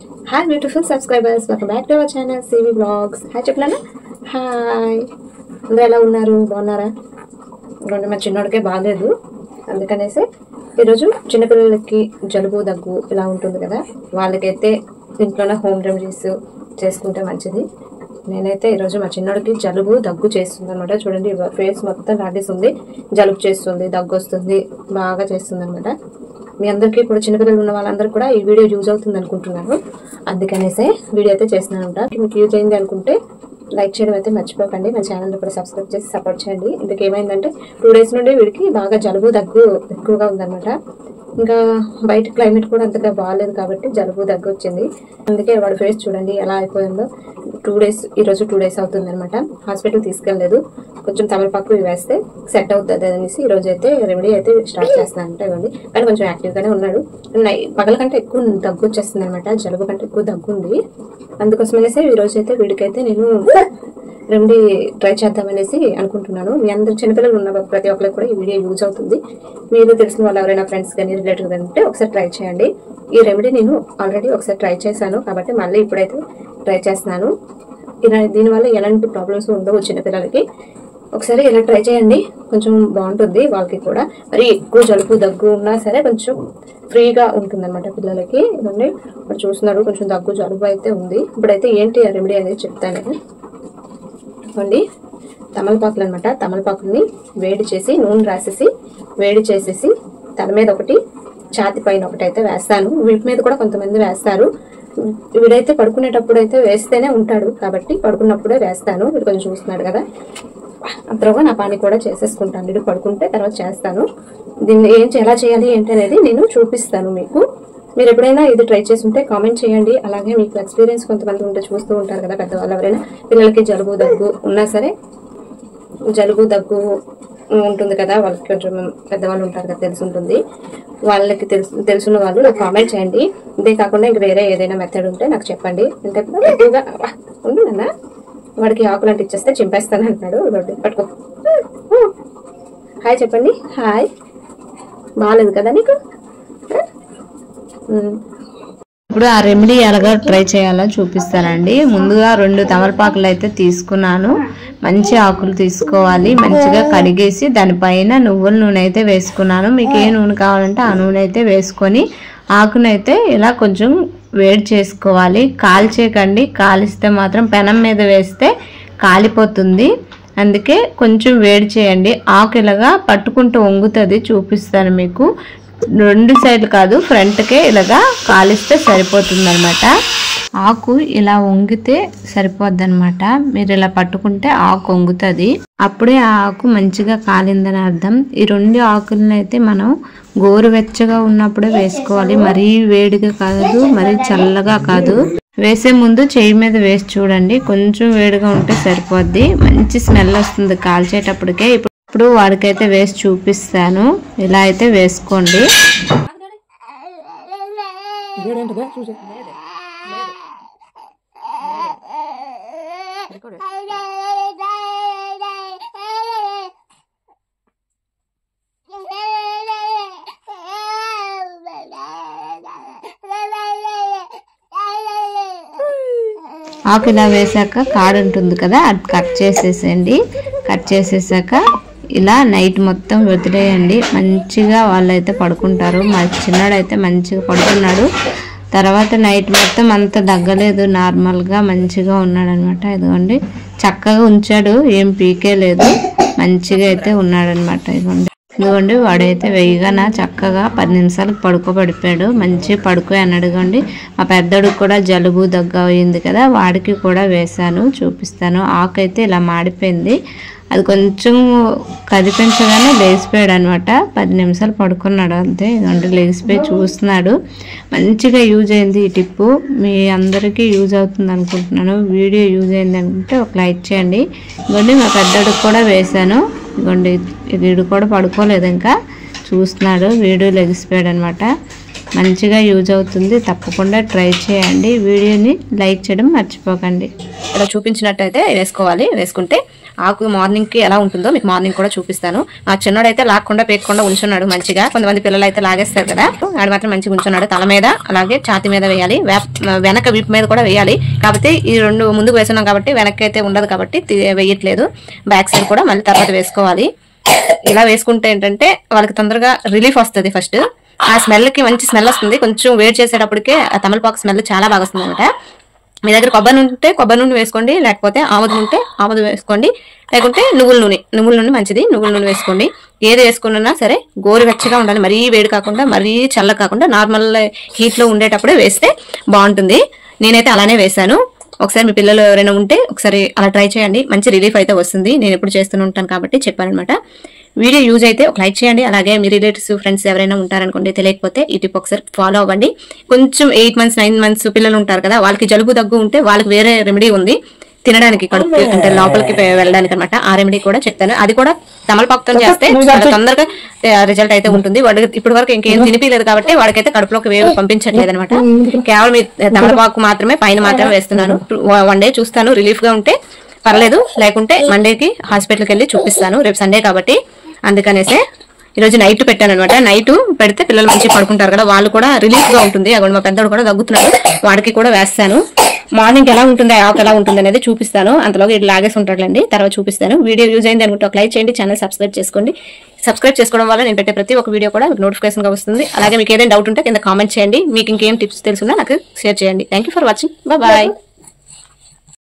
Hi beautiful subscribers, welcome back to our channel CV Vlogs. Hi చెప్పలానా hi అందరూ ఎలా ఉన్నారు బాగున్నారా రెండు మా చిన్నోడికే బాలేదు అందుకనేసి ఈరోజు చిన్నపిల్లలకి జలుబు దగ్గు ఇలా ఉంటుంది కదా వాళ్ళకైతే ఇంట్లోనే హోమ్ రెమెడీస్ చేసుకుంటే మంచిది నేనైతే ఈరోజు మా చిన్నోడికి జలుబు దగ్గు చేస్తుంది అనమాట చూడండి ఫేస్ మొత్తం రాడీస్ ఉంది జలుబు చేస్తుంది దగ్గు వస్తుంది బాగా చేస్తుంది అనమాట మీ అందరికీ కూడా చిన్నపిల్లలు ఉన్న వాళ్ళందరూ కూడా ఈ వీడియో యూజ్ అవుతుంది అనుకుంటున్నాను అందుకనేసే వీడియో అయితే చేస్తున్నాను అనమాట మీకు యూజ్ అయింది అనుకుంటే లైక్ చేయడం అయితే మర్చిపోకండి మన ఛానల్ కూడా సబ్స్క్రైబ్ చేసి సపోర్ట్ చేయండి ఇందుకు ఏమైందంటే 2 days నుండి వీడికి బాగా జలుబు దగ్గు ఎక్కువగా ఉందన్నమాట ఇంకా బయట క్లైమేట్ కూడా అంతగా బాగాలేదు కాబట్టి జలుబు దగ్గు వచ్చింది అందుకే వాడి ఫేస్ చూడండి ఎలా అయిపోయిందో 2 days ఈరోజు 2 days అవుతుంది అనమాట హాస్పిటల్ తీసుకెళ్ళలేదు కొంచెం తమలపాకు వేస్తే సెట్ అవుతుంది అనేసి ఈరోజు అయితే రెమెడీ అయితే స్టార్ట్ చేస్తున్నాను అంటే ఇవ్వండి కానీ కొంచెం యాక్టివ్గానే ఉన్నాడు పగల కంటే ఎక్కువ దగ్గు వచ్చేస్తుంది అనమాట జలుబు కంటే ఎక్కువ దగ్గు ఉంది అందుకోసం అనేసి ఈరోజు అయితే వీడికైతే నేను రెమెడీ ట్రై చేద్దామనేసి అనుకుంటున్నాను మీ అందరు చిన్నపిల్లలు ఉన్న ప్రతి ఒక్కరికి కూడా ఈ వీడియో యూజ్ అవుతుంది మీరు తెలిసిన వాళ్ళు ఎవరైనా ఫ్రెండ్స్ కానీ రిలేటివ్ కానీ ఉంటే ఒకసారి ట్రై చేయండి ఈ రెమెడీ నేను ఆల్రెడీ ఒకసారి ట్రై చేశాను కాబట్టి మళ్ళీ ఇప్పుడైతే ట్రై చేస్తున్నాను దీనివల్ల ఎలాంటి ప్రాబ్లమ్స్ ఉండవు చిన్నపిల్లలకి ఒకసారి ఇలా ట్రై చేయండి కొంచెం బాగుంటుంది వాళ్ళకి కూడా మరి ఎక్కువ జలుబు దగ్గు ఉన్నా సరే కొంచెం ఫ్రీగా ఉంటుంది అనమాట పిల్లలకి ఇవన్నీ ఇప్పుడు చూస్తున్నారు కొంచెం దగ్గు జలుబు అయితే ఉంది ఇప్పుడైతే ఏంటి ఆ రెమెడీ అనేది చెప్తాను నేను ఇవ్వండి తమలపాకులు అనమాట తమలపాకుల్ని వేడి చేసి నూనె రాసేసి వేడి చేసేసి తల మీద ఒకటి ఛాతి పైన ఒకటి అయితే వేస్తాను వీటి మీద కూడా కొంతమంది వేస్తారు వీడైతే పడుకునేటప్పుడు అయితే వేస్తేనే ఉంటాడు కాబట్టి పడుకున్నప్పుడే వేస్తాను వీడు కొంచెం చూస్తున్నాడు కదా తర్వాత నా పని కూడా చేసేసుకుంటాను వీడు పడుకుంటే తర్వాత చేస్తాను దీన్ని ఎలా చేయాలి ఏంటి అనేది నేను చూపిస్తాను మీకు మీరు ఎప్పుడైనా ఇది ట్రై చేసి ఉంటే కామెంట్ చేయండి అలాగే మీకు ఎక్స్పీరియన్స్ కొంతమంది ఉంటే చూస్తూ ఉంటారు కదా పెద్దవాళ్ళు ఎవరైనా పిల్లలకి జలుబు దగ్గు ఉన్నా సరే జలుబు దగ్గు ఉంటుంది కదా వాళ్ళకి కొంచెం పెద్దవాళ్ళు ఉంటారు కదా తెలిసి ఉంటుంది వాళ్ళకి తెలుసున్న వాళ్ళు నాకు కామెంట్ చేయండి ఇదే కాకుండా ఇంక వేరే ఏదైనా మెథడ్ ఉంటే నాకు చెప్పండి అంటే ఎక్కువగా ఉందన్నా వాడికి ఆకులు అంటే ఇచ్చేస్తే చింపేస్తాను అంటున్నాడు పట్టుకో హాయ్ చెప్పండి హాయ్ బాగాలేదు కదా నీకు ఇప్పుడు ఆ రెమెడీ ఎలాగో ట్రై చేయాలో చూపిస్తానండి ముందుగా 2 తమలపాకులు అయితే తీసుకున్నాను మంచి ఆకులు తీసుకోవాలి మంచిగా కడిగేసి దానిపైన నువ్వుల నూనె అయితే వేసుకున్నాను మీకు ఏ నూనె కావాలంటే ఆ నూనె అయితే వేసుకొని ఆకునైతే ఇలా కొంచెం వేడి చేసుకోవాలి కాల్చేయకండి కాలిస్తే మాత్రం పెనం మీద వేస్తే కాలిపోతుంది అందుకే కొంచెం వేడి చేయండి ఆకు ఇలాగా పట్టుకుంటూ వంగుతుంది చూపిస్తాను మీకు 2 సైడ్లు కాదు ఫ్రంట్కే ఇలాగా కాలిస్తే సరిపోతుంది అనమాట ఆకు ఇలా వంగితే సరిపోద్ది అనమాట మీరు ఇలా పట్టుకుంటే ఆకు వంగుతుంది అప్పుడే ఆ ఆకు మంచిగా కాలిందని అర్థం ఈ 2 ఆకులను అయితే మనం గోరువెచ్చగా ఉన్నప్పుడే వేసుకోవాలి మరీ వేడిగా కాదు మరీ చల్లగా కాదు వేసే ముందు చెయ్యి మీద వేసి చూడండి కొంచెం వేడిగా ఉంటే సరిపోద్ది మంచి స్మెల్ వస్తుంది కాల్చేటప్పటికే ఇప్పుడు వాడికైతే వేసి చూపిస్తాను ఇలా అయితే వేసుకోండి ఆకు ఇలా వేసాక కాడు ఉంటుంది కదా అది కట్ చేసేసేయండి కట్ చేసేసాక ఇలా నైట్ మొత్తం వదిలేయండి మంచిగా వాళ్ళైతే పడుకుంటారు మా చిన్నాడైతే మంచిగా పడుకున్నాడు తర్వాత నైట్ మొత్తం అంత దగ్గలేదు నార్మల్గా మంచిగా ఉన్నాడు అనమాట ఇదిగోండి చక్కగా ఉంచాడు ఏం పీకే లేదు మంచిగా అయితే ఉన్నాడనమాట ఇదిగోండి వాడైతే వెయ్యగాన చక్కగా 10 నిమిషాలకు పడుకోబడిపోయాడు మంచిగా పడుకో అని అడగండి మా పెద్దోడికి కూడా జలుబు దగ్గు అయింది కదా వాడికి కూడా వేశాను చూపిస్తాను ఆకు అయితే ఇలా మాడిపోయింది అది కొంచెం కదిపించగానే లేచిపోయాడు అనమాట 10 నిమిషాలు పడుకున్నాడు అంతే ఇదిగోండి లేచిపోయి చూస్తున్నాడు మంచిగా యూజ్ అయింది ఈ టిప్పు మీ అందరికీ యూజ్ అవుతుంది అనుకుంటున్నాను వీడియో యూజ్ అయింది అనుకుంటే ఒక లైక్ చేయండి ఇదిగోండి మా పెద్దోడికి కూడా వేశాను ఇదిగోండి వీడు కూడా పడుకోలేదు ఇంకా చూస్తున్నాడు వీడియో లెగిసిపోయాడు అనమాట మంచిగా యూజ్ అవుతుంది తప్పకుండా ట్రై చేయండి వీడియోని లైక్ చేయడం మర్చిపోకండి ఇలా చూపించినట్టయితే వేసుకోవాలి. వేసుకుంటే ఆకు మార్నింగ్కి ఎలా ఉంటుందో మీకు మార్నింగ్ కూడా చూపిస్తాను. మా చిన్నోడైతే లాక్కుండా పేకకుండా ఉంచున్నాడు మంచిగా. కొంతమంది పిల్లలు అయితే లాగేస్తారు కదా, ఆడు మాత్రం మంచిగా ఉంచున్నాడు. తల మీద అలాగే ఛాతి మీద వేయాలి, వెనక వీపు మీద కూడా వేయాలి. కాబట్టి ఈ రెండు ముందుకు వేసున్నాం కాబట్టి వెనక్కి అయితే ఉండదు కాబట్టి వేయట్లేదు. బ్యాక్ సైడ్ కూడా మళ్ళీ తర్వాత వేసుకోవాలి. ఇలా వేసుకుంటే ఏంటంటే వాళ్ళకి తొందరగా రిలీఫ్ వస్తుంది. ఫస్ట్ ఆ స్మెల్కి మంచి స్మెల్ వస్తుంది. కొంచెం వేడి చేసేటప్పటికే ఆ తమలపాకు స్మెల్ చాలా బాగా వస్తుంది అనమాట. మీ దగ్గర కొబ్బరి నూనె ఉంటే కొబ్బరి నూనె వేసుకోండి, లేకపోతే ఆముదం ఉంటే ఆముదం వేసుకోండి, లేకుంటే నువ్వుల నూనె మంచిది, నువ్వుల నూనె వేసుకోండి. ఏది వేసుకున్నా సరే గోరువెచ్చగా ఉండాలి, మరీ వేడి కాకుండా మరీ చల్ల కాకుండా నార్మల్ హీట్లో ఉండేటప్పుడే వేస్తే బాగుంటుంది. నేనైతే అలానే వేసాను. ఒకసారి మీ పిల్లలు ఎవరైనా ఉంటే ఒకసారి అలా ట్రై చేయండి, మంచి రిలీఫ్ అయితే వస్తుంది. నేను ఎప్పుడు చేస్తూనే ఉంటాను కాబట్టి చెప్పానమాట. వీడియో యూజ్ అయితే ఒక లైక్ చేయండి. అలాగే మీ రిలేటివ్స్ ఫ్రెండ్స్ ఎవరైనా ఉంటారనుకోండి, తెలియకపోతే ఈ టిప్ ఒకసారి ఫాలో అవ్వండి. కొంచెం 8 months 9 months పిల్లలు ఉంటారు కదా, వాళ్ళకి జలుబు దగ్గు ఉంటే వాళ్ళకి వేరే రెమెడీ ఉంది తినడానికి, కడుపు అంటే లోపలికి వెళ్ళడానికి అనమాట. ఆ రెమెడీ కూడా చెప్తాను. అది కూడా తమలపాకుతో చేస్తే చాలా తొందరగా రిజల్ట్ అయితే ఉంటుంది. వాడికి ఇప్పటి వరకు ఇంకేం తినిపించలేదు కాబట్టి వాడికైతే కడుపులోకి వేవి పంపించట్లేదు అనమాట. కేవలం తమలపాకు మాత్రమే పైన మాత్రమే వేస్తున్నాను. 1 day చూస్తాను, రిలీఫ్ గా ఉంటే పర్లేదు, లేకుంటే మండేకి హాస్పిటల్కి వెళ్ళి చూపిస్తాను. రేపు సండే కాబట్టి అందుకనేసే ఈరోజు నైట్ పెట్టాను అనమాట. నైట్ పెడితే పిల్లలు మంచిగా పడుకుంటారు కదా, వాళ్ళు కూడా రిలీఫ్ గా ఉంటుంది. అక్కడ మా పెద్దోడు కూడా దగ్గుతున్నాడు, వాడికి కూడా వేస్తాను. మార్నింగ్ ఎలా ఉంటుంది, ఆకు ఎలా ఉంటుంది అనేది చూపిస్తాను. అంతలోకి ఇట్లా లాగేసి ఉంటాడులేండి, తర్వాత చూపిస్తాను. వీడియో యూజ్ అయింది అనుకుంటే ఒక లైక్ చేయండి, ఛానల్ సబ్స్క్రైబ్ చేసుకోండి. సబ్స్క్రైబ్ చేసుకోవడం వల్ల నేను పెట్టే ప్రతి ఒక్క వీడియో కూడా మీకు నోటిఫికేషన్ గా వస్తుంది. అలాగే మీకు ఏదైనా డౌట్ ఉంటే కింద కామెంట్ చేయండి. మీకు ఇంకేం టిప్స్ తెలుసున్నా నాకు షేర్ చేయండి. Thank you for watching. Bye.